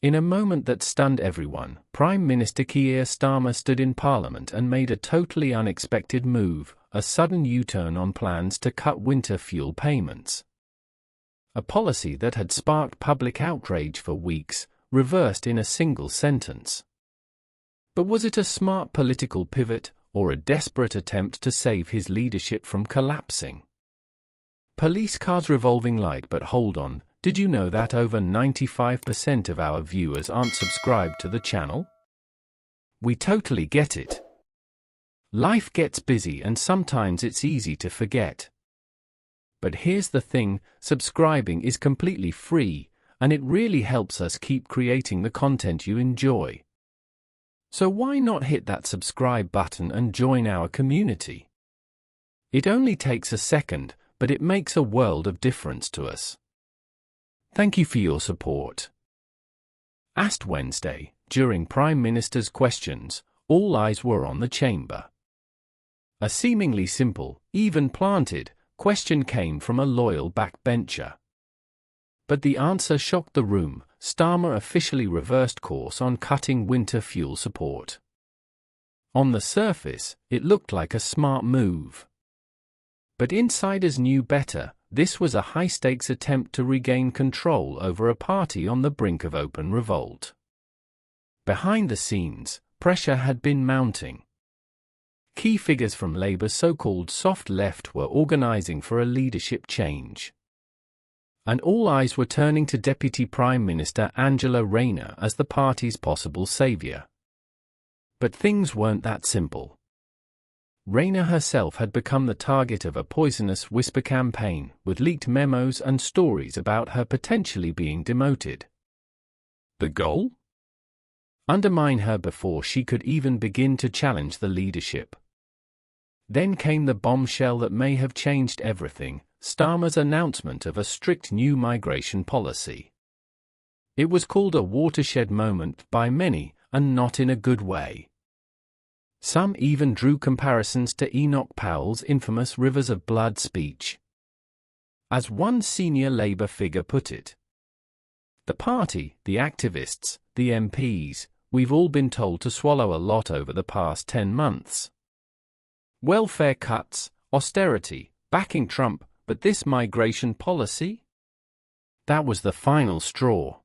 In a moment that stunned everyone, Prime Minister Keir Starmer stood in Parliament and made a totally unexpected move, a sudden U-turn on plans to cut winter fuel payments. A policy that had sparked public outrage for weeks, reversed in a single sentence. But was it a smart political pivot, or a desperate attempt to save his leadership from collapsing? Police cars revolving light, but hold on, did you know that over 95% of our viewers aren't subscribed to the channel? We totally get it. Life gets busy and sometimes it's easy to forget. But here's the thing, subscribing is completely free, and it really helps us keep creating the content you enjoy. So why not hit that subscribe button and join our community? It only takes a second, but it makes a world of difference to us. Thank you for your support. Asked Wednesday, during Prime Minister's questions, all eyes were on the chamber. A seemingly simple, even-planted, question came from a loyal backbencher. But the answer shocked the room. Starmer officially reversed course on cutting winter fuel support. On the surface, it looked like a smart move. But insiders knew better. This was a high-stakes attempt to regain control over a party on the brink of open revolt. Behind the scenes, pressure had been mounting. Key figures from Labour's so-called soft left were organising for a leadership change. And all eyes were turning to Deputy Prime Minister Angela Rayner as the party's possible saviour. But things weren't that simple. Rayner herself had become the target of a poisonous whisper campaign, with leaked memos and stories about her potentially being demoted. The goal? Undermine her before she could even begin to challenge the leadership. Then came the bombshell that may have changed everything, Starmer's announcement of a strict new migration policy. It was called a watershed moment by many, and not in a good way. Some even drew comparisons to Enoch Powell's infamous Rivers of Blood speech. As one senior Labour figure put it, the party, the activists, the MPs, we've all been told to swallow a lot over the past 10 months. Welfare cuts, austerity, backing Trump, but this migration policy? That was the final straw.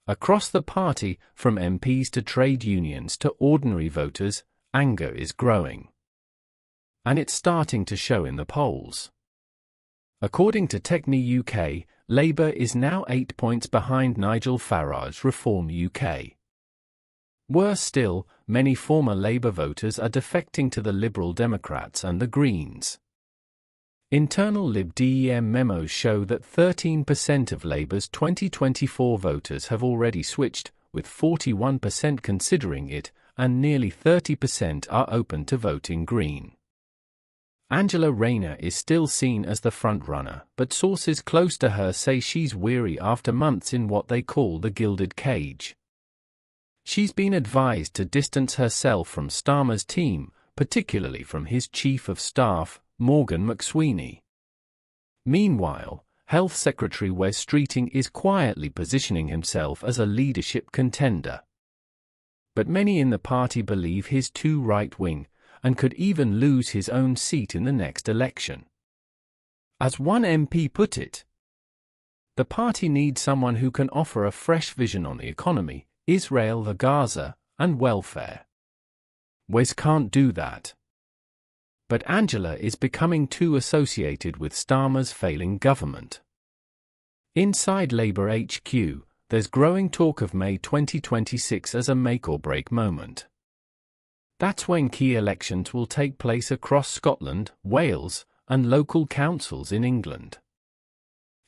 Across the party, from MPs to trade unions to ordinary voters, anger is growing. And it's starting to show in the polls. According to Techni UK, Labour is now 8 points behind Nigel Farage's Reform UK. Worse still, many former Labour voters are defecting to the Liberal Democrats and the Greens. Internal Lib Dem memos show that 13% of Labour's 2024 voters have already switched, with 41% considering it, and nearly 30% are open to voting Green. Angela Rayner is still seen as the front-runner, but sources close to her say she's weary after months in what they call the gilded cage. She's been advised to distance herself from Starmer's team, particularly from his Chief of Staff, Morgan McSweeney. Meanwhile, Health Secretary Wes Streeting is quietly positioning himself as a leadership contender. But many in the party believe he's too right-wing, and could even lose his own seat in the next election. As one MP put it, the party needs someone who can offer a fresh vision on the economy, Israel, the Gaza, and welfare. Wes can't do that. But Angela is becoming too associated with Starmer's failing government. Inside Labour HQ, there's growing talk of May 2026 as a make-or-break moment. That's when key elections will take place across Scotland, Wales, and local councils in England.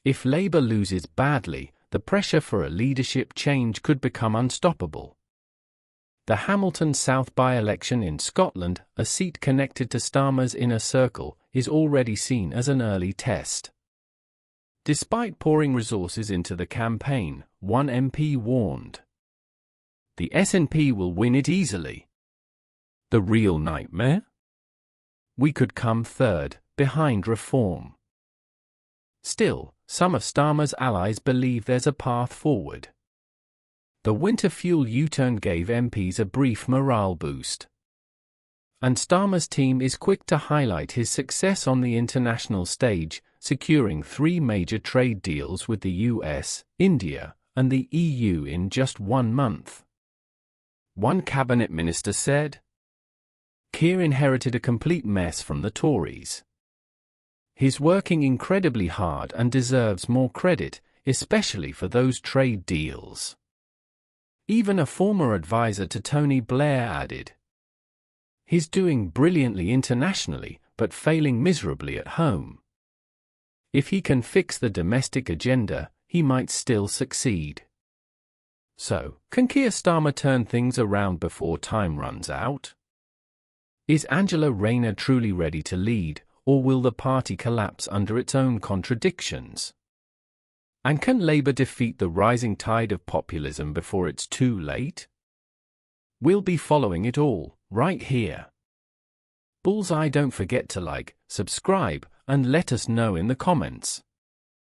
If Labour loses badly, the pressure for a leadership change could become unstoppable. The Hamilton South by-election in Scotland, a seat connected to Starmer's inner circle, is already seen as an early test. Despite pouring resources into the campaign, one MP warned, "The SNP will win it easily." The real nightmare? We could come third, behind Reform. Still, some of Starmer's allies believe there's a path forward. The winter fuel U-turn gave MPs a brief morale boost. And Starmer's team is quick to highlight his success on the international stage, securing 3 major trade deals with the US, India, and the EU in just 1 month. One cabinet minister said, "Keir inherited a complete mess from the Tories. He's working incredibly hard and deserves more credit, especially for those trade deals." Even a former advisor to Tony Blair added, "He's doing brilliantly internationally, but failing miserably at home. If he can fix the domestic agenda, he might still succeed." So, can Keir Starmer turn things around before time runs out? Is Angela Rayner truly ready to lead, or will the party collapse under its own contradictions? And can Labour defeat the rising tide of populism before it's too late? We'll be following it all, right here. Bullseye, don't forget to like, subscribe, and let us know in the comments.